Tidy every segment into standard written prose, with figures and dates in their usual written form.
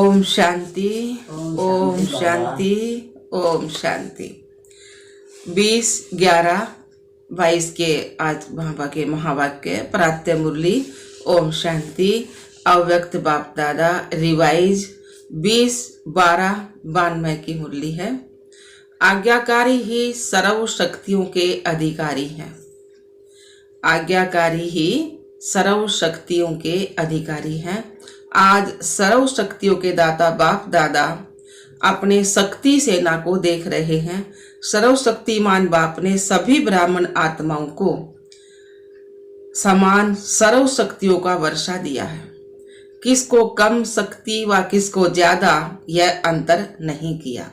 ओम शांति, ओम बाबा। शांति, ओम शांति। 20/11/22 के आज बाबा के महावाक्य प्रातः मुरली ओम शांति अव्यक्त बाप दादा रिवाइज 20/12/92 की मुरली है। आज्ञाकारी ही सर्व शक्तियों के अधिकारी हैं। आज्ञाकारी ही सर्व शक्तियों के अधिकारी हैं। आज सर्व शक्तियों के दाता बाप दादा अपने शक्ति सेना को देख रहे हैं। सर्वशक्तिमान बाप ने सभी ब्राह्मण आत्माओं को समान सर्व शक्तियों का वर्षा दिया है। किसको कम शक्ति व किसको ज्यादा यह अंतर नहीं किया।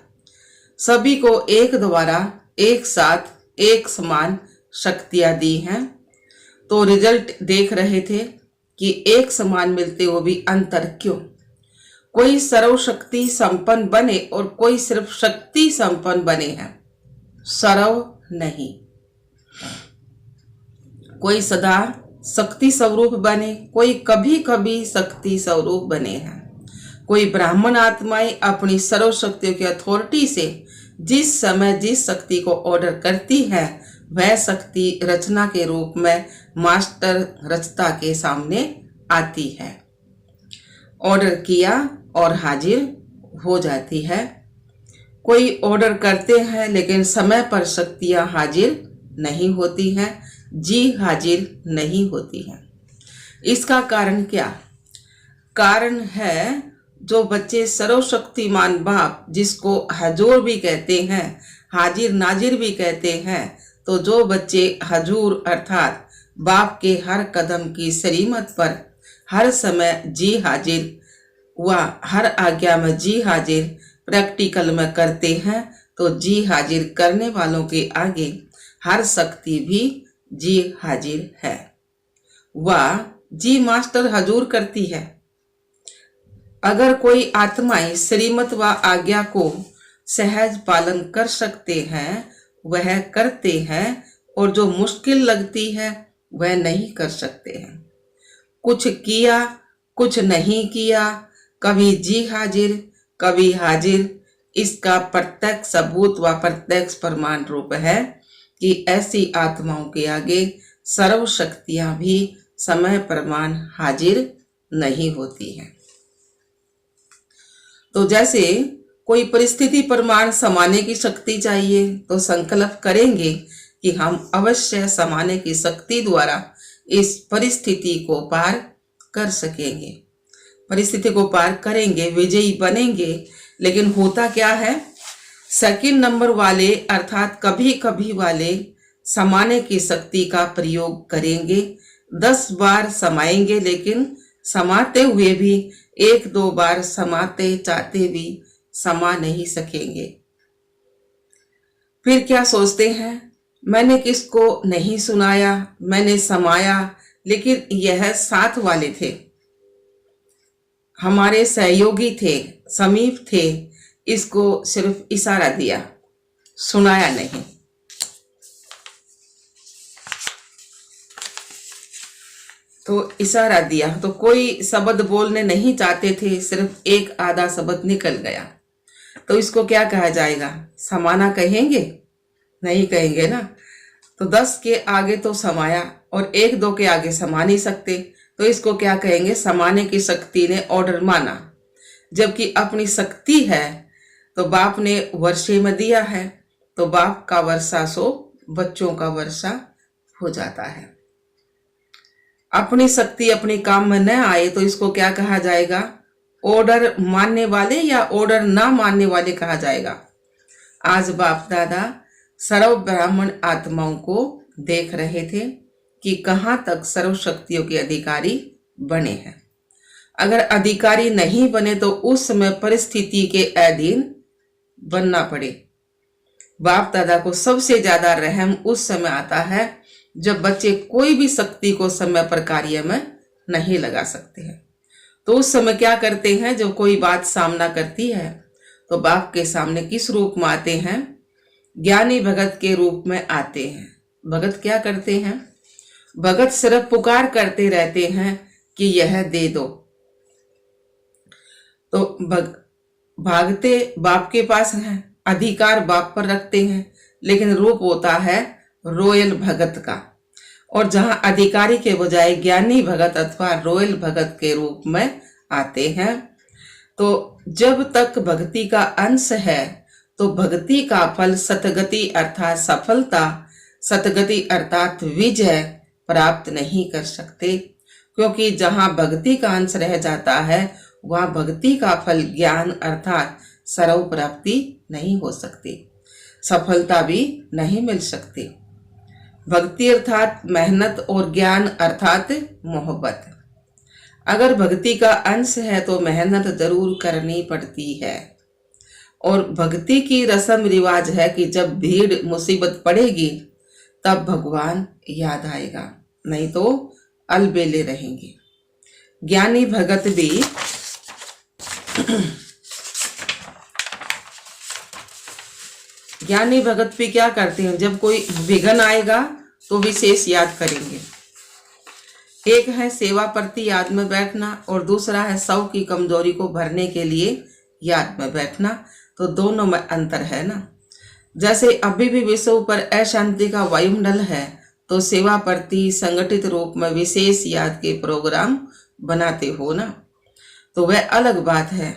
सभी को एक द्वारा एक साथ एक समान शक्तियां दी हैं। तो रिजल्ट देख रहे थे कि एक समान मिलते हुए भी अंतर क्यों। कोई सर्वशक्ति संपन्न बने और कोई सिर्फ शक्ति संपन्न बने हैं, सर्व नहीं। कोई सदा शक्ति स्वरूप बने, कोई कभी कभी शक्ति स्वरूप बने हैं। कोई ब्राह्मण आत्माएं अपनी सर्व शक्तियों की अथॉरिटी से जिस समय जिस शक्ति को ऑर्डर करती है वह शक्ति रचना के रूप में मास्टर रचता के सामने आती है। ऑर्डर किया और हाजिर हो जाती है। कोई ऑर्डर करते हैं लेकिन समय पर शक्तियां हाजिर नहीं होती हैं, जी हाजिर नहीं होती हैं। इसका कारण क्या? कारण है जो बच्चे सर्वशक्तिमान बाप जिसको हजूर भी कहते हैं, हाजिर नाजिर भी कहते हैं, तो जो बच्चे हजूर अर्थात बाप के हर कदम की शरीमत पर हर समय जी हाजिर व हर आज्ञा में जी हाजिर प्रैक्टिकल में करते हैं, तो जी हाजिर करने वालों के आगे हर शक्ति भी जी हाजिर है। वह जी मास्टर हजूर करती है। अगर कोई आत्माएं श्रीमत व आज्ञा को सहज पालन कर सकते हैं वह करते हैं, और जो मुश्किल लगती है वह नहीं कर सकते हैं। कुछ किया कुछ नहीं किया, कभी जी हाजिर कभी हाजिर, इसका प्रत्यक्ष सबूत व प्रत्यक्ष प्रमाण रूप है कि ऐसी आत्माओं के आगे सर्व शक्तियां भी समय प्रमाण हाजिर नहीं होती हैं। तो जैसे कोई परिस्थिति प्रमाण समाने की शक्ति चाहिए तो संकल्प करेंगे कि हम अवश्य समाने की शक्ति द्वारा इस परिस्थिति को पार कर सकेंगे, परिस्थिति को पार करेंगे, विजयी बनेंगे। लेकिन होता क्या है, सेकंड नंबर वाले अर्थात कभी कभी वाले समाने की शक्ति का प्रयोग करेंगे, 10 बार समाएंगे, लेकिन समाते हुए भी 1-2 बार समाते चाहते भी समा नहीं सकेंगे। फिर क्या सोचते हैं, मैंने किसको नहीं सुनाया, मैंने समाया, लेकिन यह साथ वाले थे, हमारे सहयोगी थे, समीप थे, इसको सिर्फ इशारा दिया, सुनाया नहीं। तो इशारा दिया तो कोई शब्द बोलने नहीं चाहते थे, सिर्फ एक आधा शब्द निकल गया, तो इसको क्या कहा जाएगा? समाना कहेंगे? नहीं कहेंगे ना। तो 10 के आगे तो समाया और 1-2 के आगे समा नहीं सकते, तो इसको क्या कहेंगे? समाने की शक्ति ने ऑर्डर माना, जबकि अपनी शक्ति है तो बाप ने वर्षे में दिया है, तो बाप का वर्षा सो बच्चों का वर्षा हो जाता है। अपनी शक्ति अपने काम में न आए तो इसको क्या कहा जाएगा? ऑर्डर मानने वाले या ऑर्डर ना मानने वाले कहा जाएगा। आज बाप दादा सर्व ब्राह्मण आत्माओं को देख रहे थे कि कहां तक सर्व शक्तियों के अधिकारी बने हैं। अगर अधिकारी नहीं बने तो उस समय परिस्थिति के अधीन बनना पड़े। बाप दादा को सबसे ज्यादा रहम उस समय आता है जब बच्चे कोई भी शक्ति को समय पर कार्य में नहीं लगा सकते हैं। तो उस समय क्या करते हैं, जब कोई बात सामना करती है तो बाप के सामने किस रूप में आते हैं? ज्ञानी भगत के रूप में आते हैं। भगत क्या करते हैं? भगत सिर्फ पुकार करते रहते हैं कि यह दे दो। तो भागते बाप के पास हैं, अधिकार बाप पर रखते हैं, लेकिन रूप होता है रोयल भगत का। और जहां अधिकारी के बजाय ज्ञानी भगत अथवा रोयल भगत के रूप में आते हैं। तो जब तक भक्ति का अंश है तो भक्ति का फल सतगति अर्थात सफलता, सतगति अर्थात विजय प्राप्त नहीं कर सकते, क्योंकि जहां भक्ति का अंश रह जाता है वहां भक्ति का फल ज्ञान अर्थात सर्व प्राप्ति नहीं हो सकती, सफलता भी नहीं मिल सकती। भक्ति अर्थात मेहनत और ज्ञान अर्थात मोहब्बत। अगर भक्ति का अंश है तो मेहनत जरूर करनी पड़ती है। और भक्ति की रस्म रिवाज है कि जब भीड़ मुसीबत पड़ेगी तब भगवान याद आएगा, नहीं तो अलबेले रहेंगे। ज्ञानी भगत भी ज्ञानी भगत भी क्या करते हैं, जब कोई विघ्न आएगा तो विशेष याद करेंगे। एक है सेवा प्रति याद में बैठना और दूसरा है सौ की कमजोरी को भरने के लिए याद में बैठना। तो दोनों में अंतर है ना। जैसे अभी भी विश्व पर अशांति का वायुमंडल है तो सेवा प्रति संगठित रूप में विशेष याद के प्रोग्राम बनाते हो ना, तो वह अलग बात है।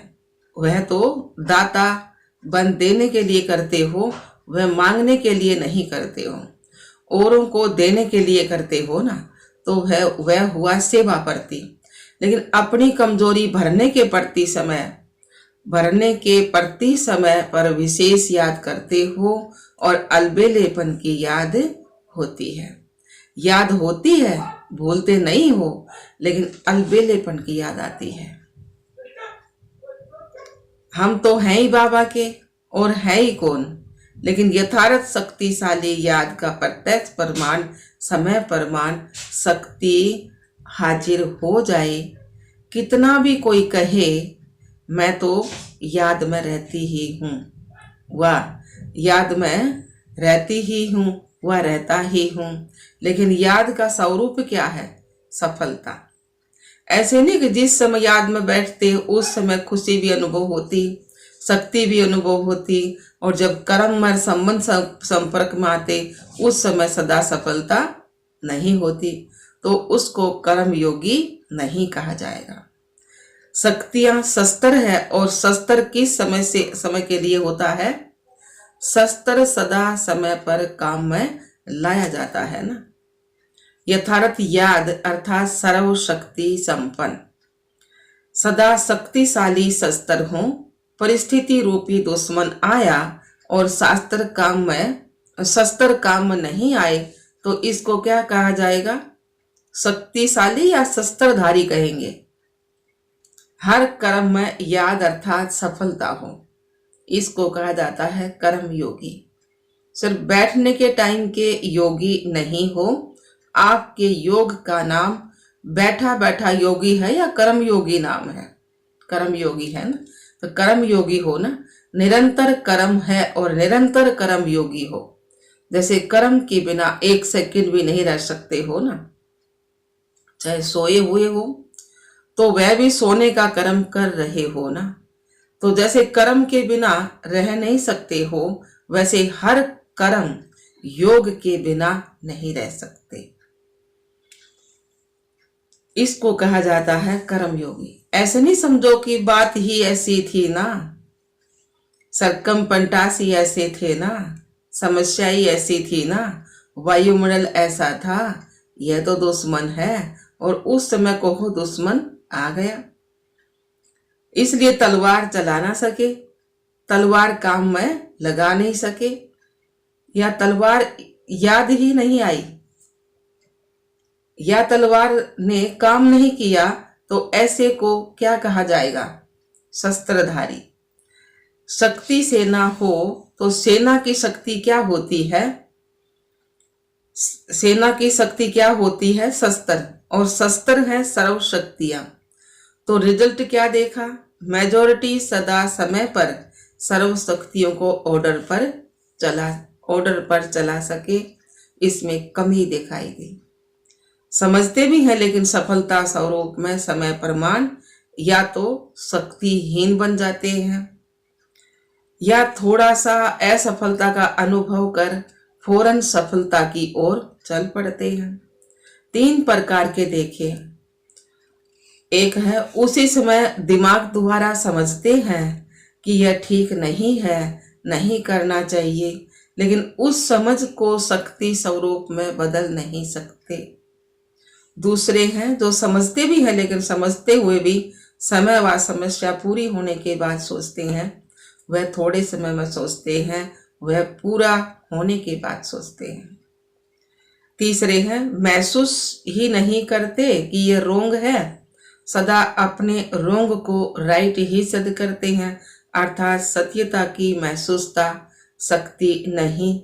वह तो दाता बन देने के लिए करते हो, वह मांगने के लिए नहीं करते हो, औरों को देने के लिए करते हो ना, तो वह हुआ सेवा प्रति। लेकिन अपनी कमजोरी भरने के प्रति समय पर विशेष याद करते हो और अलबेलेपन की याद होती है। याद होती है, भूलते नहीं हो, लेकिन अलबेलेपन की याद आती है। हम तो हैं ही बाबा के और है ही कौन, लेकिन यथार्थ शक्तिशाली याद का प्रत्यक्ष प्रमाण समय प्रमाण शक्ति हाजिर हो जाए। कितना भी कोई कहे मैं तो याद में रहती ही हूँ, वह याद में रहती ही हूँ, वह रहता ही हूँ, लेकिन याद का स्वरूप क्या है? सफलता। ऐसे नहीं कि जिस समय याद में बैठते उस समय खुशी भी अनुभव होती, शक्ति भी अनुभव होती, और जब कर्ममय संबंध संपर्क में आते उस समय सदा सफलता नहीं होती, तो उसको कर्म योगी नहीं कहा जाएगा। शक्तियां शस्त्र है और शस्त्र किस समय के लिए होता है? शस्त्र सदा समय पर काम में लाया जाता है ना। यथार्थ याद अर्थात सर्व शक्ति संपन्न सदा शक्तिशाली शस्त्र हो। परिस्थिति रूपी दुश्मन आया और शस्त्र काम में नहीं आए तो इसको क्या कहा जाएगा? शक्तिशाली या शस्त्रधारी कहेंगे। हर कर्म में याद अर्थात सफलता हो, इसको कहा जाता है कर्म योगी। सिर्फ बैठने के टाइम के योगी नहीं हो। आपके योग का नाम बैठा बैठा योगी है या कर्म योगी नाम है? कर्म योगी है ना, तो कर्म योगी हो ना। निरंतर कर्म है और निरंतर कर्म योगी हो। जैसे कर्म के बिना एक सेकंड भी नहीं रह सकते हो ना, चाहे सोए हुए हो तो वह भी सोने का कर्म कर रहे हो ना। तो जैसे कर्म के बिना रह नहीं सकते हो, वैसे हर कर्म योग के बिना नहीं रह सकते। इसको कहा जाता है कर्म योगी। ऐसे नहीं समझो कि बात ही ऐसी थी ना, सरकमपंटास ही ऐसे थे ना, समस्या ही ऐसी थी ना, वायुमंडल ऐसा था, यह तो दुश्मन है और उस समय को हो दुश्मन आ गया, इसलिए तलवार चला ना सके, तलवार काम में लगा नहीं सके, या तलवार याद ही नहीं आई, या तलवार ने काम नहीं किया, तो ऐसे को क्या कहा जाएगा? शस्त्रधारी। शक्ति सेना हो तो सेना की शक्ति क्या होती है? सेना की शक्ति क्या होती है? शस्त्र, और शस्त्र है सर्व शक्तियां। तो रिजल्ट क्या देखा? मेजॉरिटी सदा समय पर सर्व शक्तियों को ऑर्डर पर चला सके, इसमें कमी दिखाई दी। समझते भी हैं लेकिन सफलता स्वरूप में समय प्रमाण या तो शक्तिहीन बन जाते हैं या थोड़ा सा असफलता का अनुभव कर फौरन सफलता की ओर चल पड़ते हैं। 3 प्रकार के देखें। एक है उसी समय दिमाग द्वारा समझते हैं कि यह ठीक नहीं है, नहीं करना चाहिए, लेकिन उस समझ को शक्ति स्वरूप में बदल नहीं सकते। दूसरे हैं जो समझते भी हैं लेकिन समझते हुए भी समय व समस्या पूरी होने के बाद सोचते हैं, वह थोड़े समय में सोचते हैं, वह पूरा होने के बाद सोचते हैं। तीसरे हैं महसूस ही नहीं करते कि यह रोंग है, सदा अपने रोंग को राइट ही सिद्ध करते हैं, अर्थात सत्यता की महसूसता शक्ति नहीं।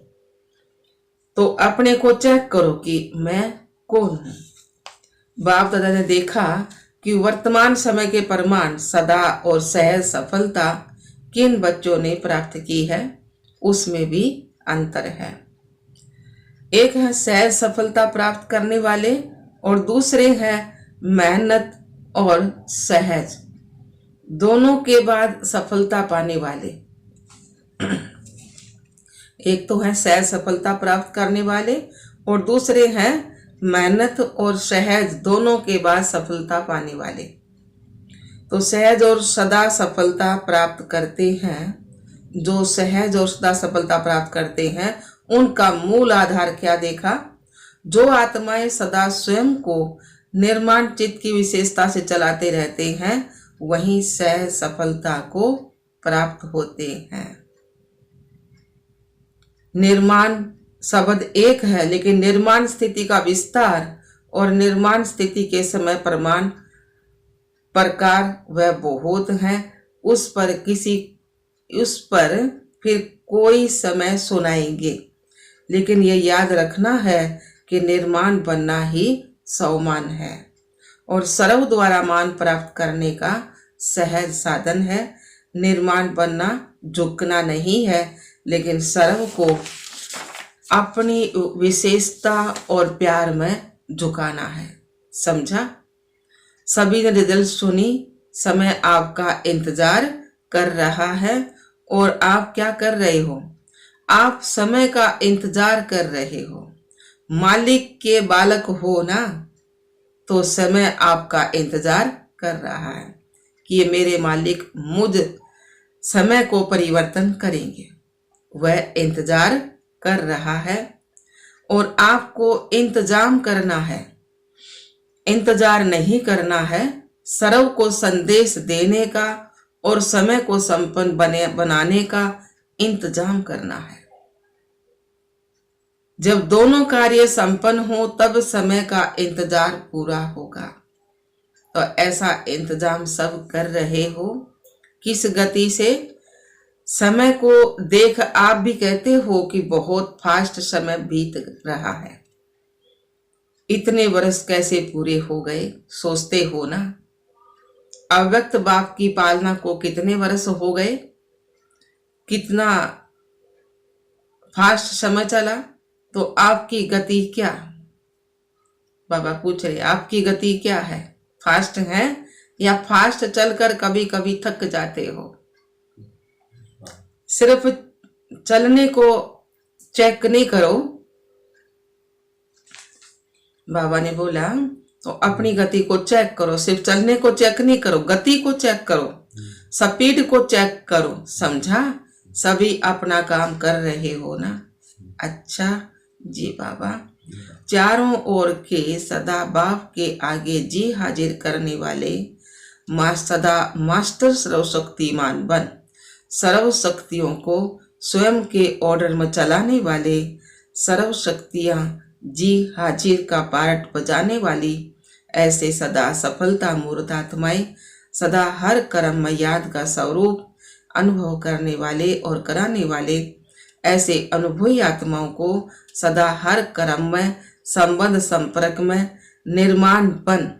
तो अपने को चेक करो कि मैं कौन हूं। बाप दादा ने देखा कि वर्तमान समय के प्रमाण सदा और सहज सफलता किन बच्चों ने प्राप्त की है, उसमें भी अंतर है। एक है सहज सफलता प्राप्त करने वाले और दूसरे हैं मेहनत और सहज दोनों के बाद सफलता पाने वाले। एक तो है सहज सफलता प्राप्त करने वाले और दूसरे हैं मेहनत और सहज दोनों के बाद सफलता पाने वाले। तो सहज और सदा सफलता प्राप्त करते हैं, जो सहज और सदा सफलता प्राप्त करते हैं, उनका मूल आधार क्या देखा? जो आत्माएं सदा स्वयं को निर्माण चित्त की विशेषता से चलाते रहते हैं, वही सहज सफलता को प्राप्त होते हैं। निर्माण शब्द एक है, लेकिन निर्माण स्थिति का विस्तार और निर्माण स्थिति के समय प्रमाण प्रकार वह बहुत है। उस पर फिर कोई समय सुनाएंगे, लेकिन यह याद रखना है कि निर्माण बनना ही सौमान है और सर्व द्वारा मान प्राप्त करने का सहज साधन है। निर्माण बनना झुकना नहीं है, लेकिन सर्व को अपनी विशेषता और प्यार में झुकाना है। समझा? सभी ने रिजल्ट सुनी। समय आपका इंतजार कर रहा है और आप क्या कर रहे हो? आप समय का इंतजार कर रहे हो। मालिक के बालक हो ना, तो समय आपका इंतजार कर रहा है कि ये मेरे मालिक मुझ समय को परिवर्तन करेंगे। वह इंतजार कर रहा है और आपको इंतजाम करना है, इंतजार नहीं करना है। सर्व को संदेश देने का और समय को संपन्न बनाने का इंतजाम करना है। जब दोनों कार्य संपन्न हो तब समय का इंतजार पूरा होगा। तो ऐसा इंतजाम सब कर रहे हो। किस गति से? समय को देख आप भी कहते हो कि बहुत फास्ट समय बीत रहा है, इतने वर्ष कैसे पूरे हो गए, सोचते हो ना। अव्यक्त बाप की पालना को कितने वर्ष हो गए, कितना फास्ट समय चला। तो आपकी गति क्या? बाबा पूछ रहे, आपकी गति क्या है? फास्ट है या फास्ट चलकर कभी कभी थक जाते हो? सिर्फ चलने को चेक नहीं करो। बाबा ने बोला तो अपनी गति को चेक करो, सिर्फ चलने को चेक नहीं करो, गति को चेक करो, स्पीड को चेक करो। समझा? सभी अपना काम कर रहे हो ना। अच्छा जी बाबा। चारों ओर के सदा बाप के आगे जी हाजिर करने वाले सदा मास्टर सर्वशक्तिमान बन सर्व शक्तियों को स्वयं के ऑर्डर में चलाने वाले, सर्व शक्तियां जी हाजिर का पार्ट बजाने वाली, ऐसे सदा सफलता मूर्त आत्माएं, सदा हर कर्म में याद का स्वरूप अनुभव करने वाले और कराने वाले, ऐसे अनुभवी आत्माओं को सदा हर कर्म में संबंध संपर्क में निर्माण बन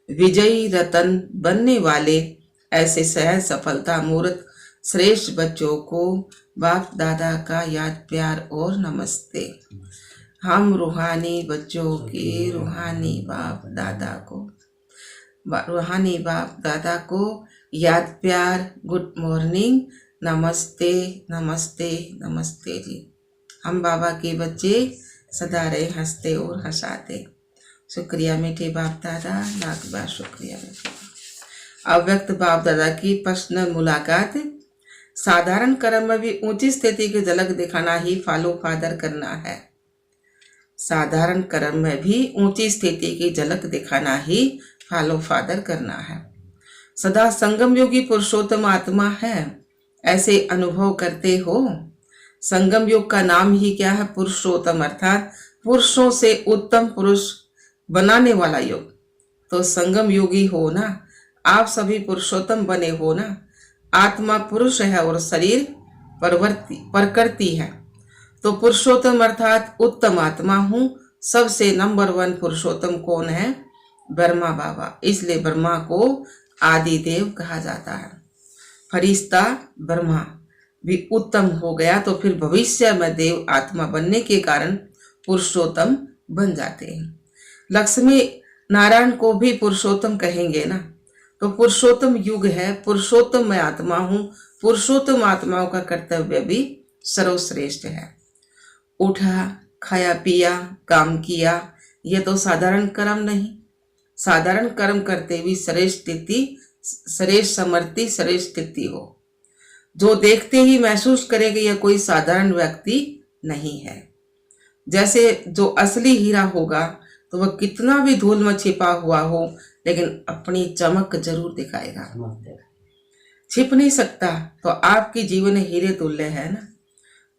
विजयी रतन बनने वाले, ऐसे सहज सफलता मूर्त श्रेष्ठ बच्चों को बाप दादा का याद प्यार और नमस्ते। हम रूहानी बच्चों के रूहानी बाप दादा को रूहानी बाप दादा को याद प्यार गुड मॉर्निंग, नमस्ते नमस्ते नमस्ते जी। हम बाबा के बच्चे सदा रहे हंसते और हंसाते। शुक्रिया मीठे बाप दादा, लाख बार शुक्रिया मीठे। अव्यक्त बाप दादा की पर्सनल मुलाकात। साधारण कर्म में भी ऊंची स्थिति की झलक दिखाना ही फॉलो फादर करना है। साधारण कर्म में भी ऊंची स्थिति की झलक दिखाना ही फॉलो फादर करना है। सदा संगम योगी पुरुषोत्तम आत्मा है, ऐसे अनुभव करते हो। संगम योग का नाम ही क्या है? पुरुषोत्तम, अर्थात पुरुषों से उत्तम पुरुष बनाने वाला योग। तो संगम योगी हो ना, आप सभी पुरुषोत्तम बने हो ना। आत्मा पुरुष है और शरीर प्रकृति है। तो पुरुषोत्तम अर्थात उत्तम आत्मा हूं। सबसे नंबर 1 पुरुषोत्तम कौन है? ब्रह्मा बाबा। इसलिए ब्रह्मा को आदि देव कहा जाता है। फरिश्ता ब्रह्मा भी उत्तम हो गया तो फिर भविष्य में देव आत्मा बनने के कारण पुरुषोत्तम बन जाते हैं। लक्ष्मी नारायण को भी पुरुषोत्तम कहेंगे ना। तो पुरुषोत्तम युग है, पुरुषोत्तम मैं आत्मा हूं। पुरुषोत्तम आत्माओं का कर्तव्य भी सर्वश्रेष्ठ है। उठा, खाया पिया, काम किया, यह तो साधारण कर्म नहीं। साधारण कर्म करते भी श्रेष्ठ स्थिति, श्रेष्ठ समृद्धि, श्रेष्ठ स्थिति हो। जो देखते ही महसूस करेगा यह कोई साधारण व्यक्ति नहीं है। जैसे जो असली हीरा होगा तो वह कितना भी धूल में छिपा हुआ हो लेकिन अपनी चमक जरूर दिखाएगा। छिप नहीं सकता। तो आपकी जीवन हीरे तुल्य है ना।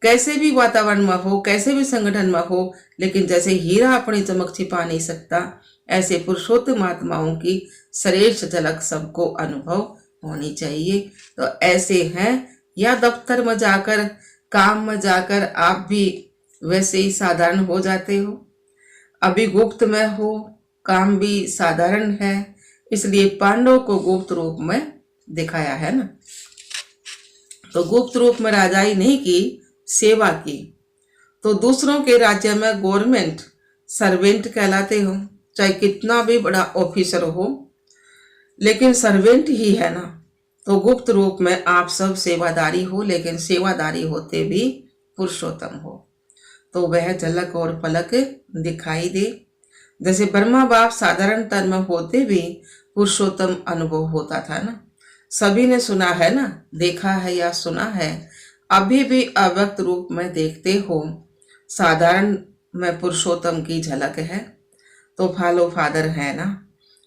कैसे भी वातावरण में हो, कैसे भी संगठन में हो, लेकिन जैसे हीरा अपनी चमक छिपा नहीं सकता, ऐसे पुरुषोत्तम आत्माओं की श्रेष्ठ झलक सबको अनुभव होनी चाहिए। तो ऐसे हैं या दफ्तर में जाकर, काम में जाकर आप भी वैसे ही साधारण हो जाते हो। अभी गुप्त में हो, काम भी साधारण है, इसलिए पांडवों को गुप्त रूप में दिखाया है ना। तो गुप्त रूप में राजाई नहीं की, सेवा की। तो दूसरों के राज्य में गवर्नमेंट सर्वेंट कहलाते हो, चाहे कितना भी बड़ा ऑफिसर हो, लेकिन सर्वेंट ही है ना। तो गुप्त रूप में आप सब सेवादारी हो, लेकिन सेवादारी होते भी पुरुषोत्तम हो। तो वह झलक और पलक दिखाई दे। जैसे ब्रह्मा बाप साधारण तन में होते भी पुरुषोत्तम अनुभव होता था ना। सभी ने सुना है ना, देखा है या सुना है। अभी भी अव्यक्त रूप में देखते हो। साधारण में पुरुषोत्तम की झलक है। तो फॉलो फादर है ना।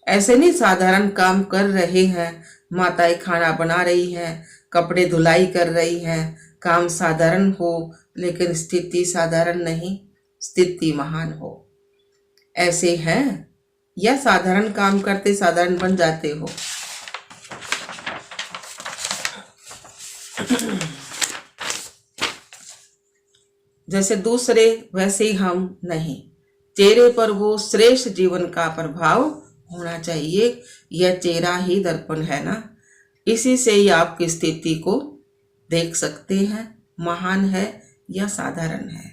ऐसे नहीं साधारण काम कर रहे हैं, माताएं खाना बना रही हैं, कपड़े धुलाई कर रही हैं, काम साधारण हो लेकिन स्थिति साधारण नहीं, स्थिति महान हो। ऐसे हैं या साधारण काम करते साधारण बन जाते हो। जैसे दूसरे वैसे ही हम नहीं। चेहरे पर वो श्रेष्ठ जीवन का प्रभाव होना चाहिए। यह चेहरा ही दर्पण है ना। इसी से ही आपकी स्थिति को देख सकते हैं, महान है या साधारण है।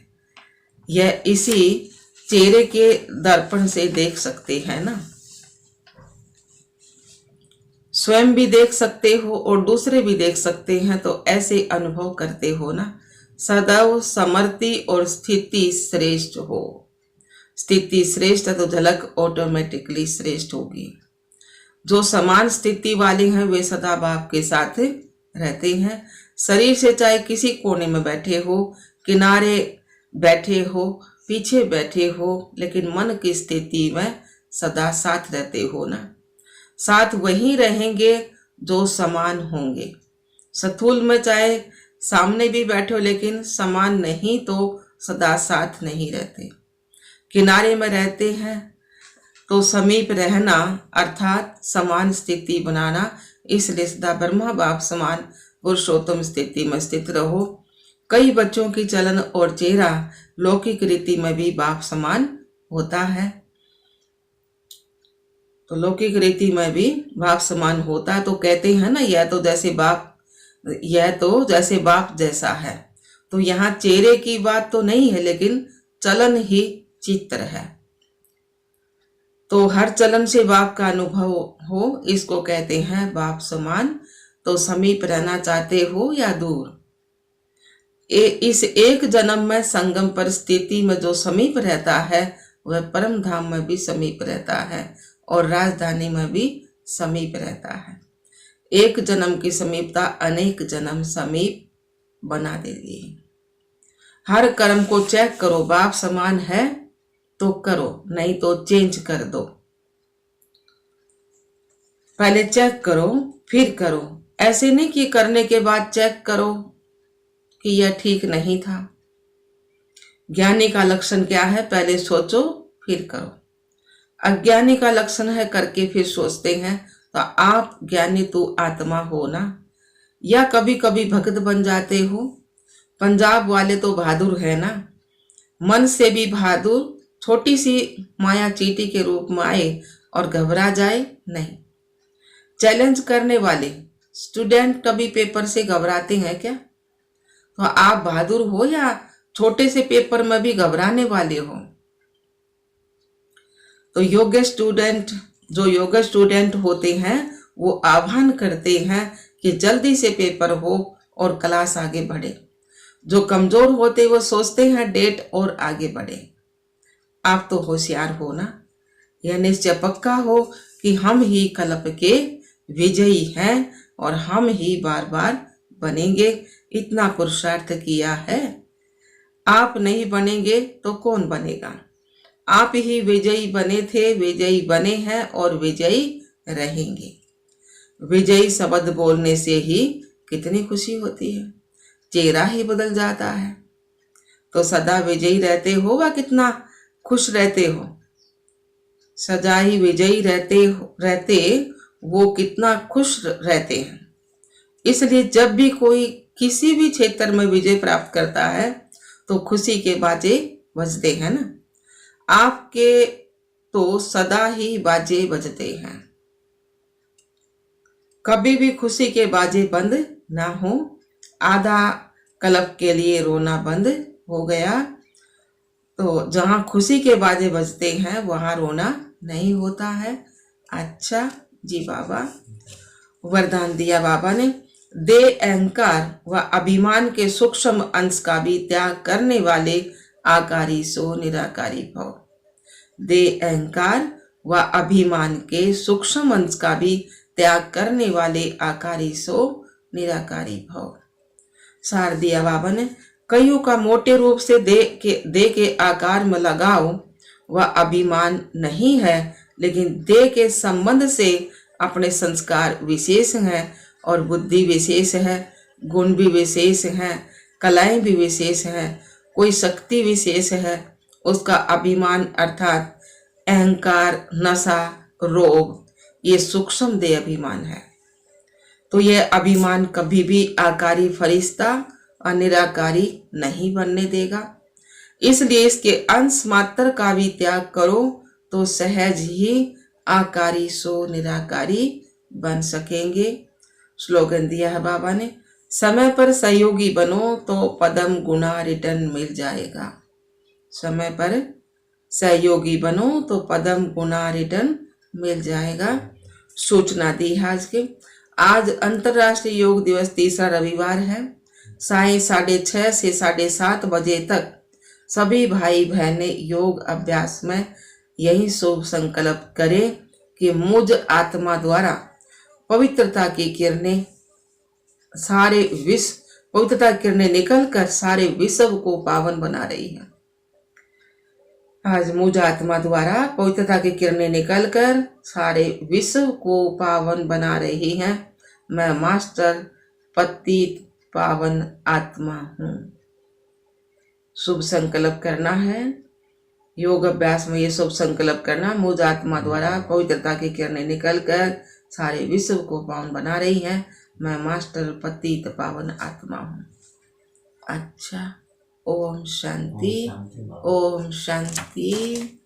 यह इसी चेहरे के दर्पण से देख सकते हैं ना। स्वयं भी देख सकते हो और दूसरे भी देख सकते हैं। तो ऐसे अनुभव करते हो ना। सदैव समृद्धि और स्थिति श्रेष्ठ हो। स्थिति श्रेष्ठ है तो झलक ऑटोमेटिकली श्रेष्ठ होगी। जो समान स्थिति वाले हैं वे सदा बाप के साथ रहते हैं। शरीर से चाहे किसी कोने में बैठे हो, किनारे बैठे हो, पीछे बैठे हो, लेकिन मन की स्थिति में सदा साथ रहते हो ना। साथ वही रहेंगे जो समान होंगे। स्थूल में चाहे सामने भी बैठो लेकिन समान नहीं तो सदा साथ नहीं रहते। किनारे में रहते हैं तो समीप रहना अर्थात समान स्थिति बनाना। इसलिए सदा ब्रह्मा बाप समान पुरुषोत्तम स्थिति में स्थित रहो। कई बच्चों की चलन और चेहरा लौकिक रीति में भी बाप समान होता है। तो लौकिक रीति में भी बाप समान होता है। तो कहते हैं ना, यह तो जैसे बाप जैसा है। तो यहाँ चेहरे की बात तो नहीं है लेकिन चलन ही चित्र है। तो हर चलन से बाप का अनुभव हो, इसको कहते हैं बाप समान। तो समीप रहना चाहते हो या दूर, इस एक जन्म में संगम परिस्थिति में जो समीप रहता है वह परम धाम में भी समीप रहता है और राजधानी में भी समीप रहता है। एक जन्म की समीपता अनेक जन्म समीप बना देती है। हर कर्म को चेक करो, बाप समान है तो करो, नहीं तो चेंज कर दो। पहले चेक करो फिर करो, ऐसे नहीं कि करने के बाद चेक करो कि यह ठीक नहीं था। ज्ञानी का लक्षण क्या है, पहले सोचो फिर करो। अज्ञानी का लक्षण है करके फिर सोचते हैं। तो आप ज्ञानी तू आत्मा हो ना, या कभी कभी भक्त बन जाते हो। पंजाब वाले तो बहादुर है ना, मन से भी बहादुर। छोटी सी माया चींटी के रूप में आए और घबरा जाए नहीं। चैलेंज करने वाले स्टूडेंट कभी पेपर से घबराते हैं क्या? तो आप बहादुर हो या छोटे से पेपर में भी घबराने वाले हो? तो योग्य स्टूडेंट, जो योग्य स्टूडेंट होते हैं वो आह्वान करते हैं कि जल्दी से पेपर हो और क्लास आगे बढ़े। जो कमजोर होते वो सोचते हैं डेट और आगे बढ़े। आप तो होशियार हो ना, यह निश्चय पक्का हो कि हम ही कल्प के विजयी हैं और हम ही बार बार बनेंगे। इतना पुरुषार्थ किया है। आप नहीं बनेंगे तो कौन बनेगा? आप ही विजयी बने थे, विजयी बने हैं और विजयी रहेंगे। विजयी शब्द बोलने से ही कितनी खुशी होती है, चेहरा ही बदल जाता है। तो सदा विजयी रहते हो व कितना खुश रहते हो। सदा ही विजयी रहते वो कितना खुश रहते हैं। इसलिए जब भी कोई किसी भी क्षेत्र में विजय प्राप्त करता है तो खुशी के बाजे बजते हैं ना। आपके तो सदा ही बाजे बजते हैं, कभी भी खुशी के बाजे बंद ना हो। आधा कल्प के लिए रोना बंद हो गया, तो जहां खुशी के बाजे बजते हैं वहां रोना नहीं होता है। अच्छा जी बाबा, वरदान दिया बाबा ने। दे अहंकार व अभिमान के सूक्ष्म अंश का भी त्याग करने वाले आकारी सो निराकारी भव। दे अहंकार व अभिमान के सूक्ष्म अंश का भी त्याग करने वाले आकारी सो निराकारी भव। सार दिया बाबा ने। कईयों का मोटे रूप से दे के आकार में लगाव व अभिमान नहीं है, लेकिन दे के संबंध से अपने संस्कार विशेष हैं और बुद्धि विशेष है, गुण भी विशेष हैं, कलाएं भी विशेष हैं, कोई शक्ति विशेष है। उसका अभिमान अर्थात अहंकार, नशा, रोग, ये सूक्ष्म देह अभिमान है। तो यह अभिमान कभी भी आकारी फरिश्ता और निराकारी नहीं बनने देगा। इसलिए इसके अंश मात्र का भी त्याग करो तो सहज ही आकारी सो निराकारी बन सकेंगे। स्लोगन दिया है बाबा ने। समय पर सहयोगी बनो तो पदम गुना रिटर्न मिल जाएगा। समय पर सहयोगी बनो तो पदम गुना रिटर्न मिल जाएगा। सूचना दी है आज अंतर्राष्ट्रीय योग दिवस, तीसरा रविवार है। साय 6:30 से 7:30 बजे तक सभी भाई बहनें योग अभ्यास में यही शुभ संकल्प करें कि मुझ आत्मा द्वारा पवित्रता की किरणें सारे विश्व, पवित्रता किरणें निकलकर सारे विश्व को पावन बना रही है। आज मुझ आत्मा द्वारा पवित्रता की किरणें निकलकर सारे विश्व को पावन बना रही हैं। मैं मास्टर पतित पावन आत्मा हूँ। शुभ संकल्प करना है योग अभ्यास में, ये शुभ संकल्प करना। मुझ आत्मा द्वारा पवित्रता की किरणें निकलकर सारे विश्व को पावन बना रही हैं। मैं मास्टर पतित पावन आत्मा हूँ। अच्छा, ओम शांति, ओम शांति।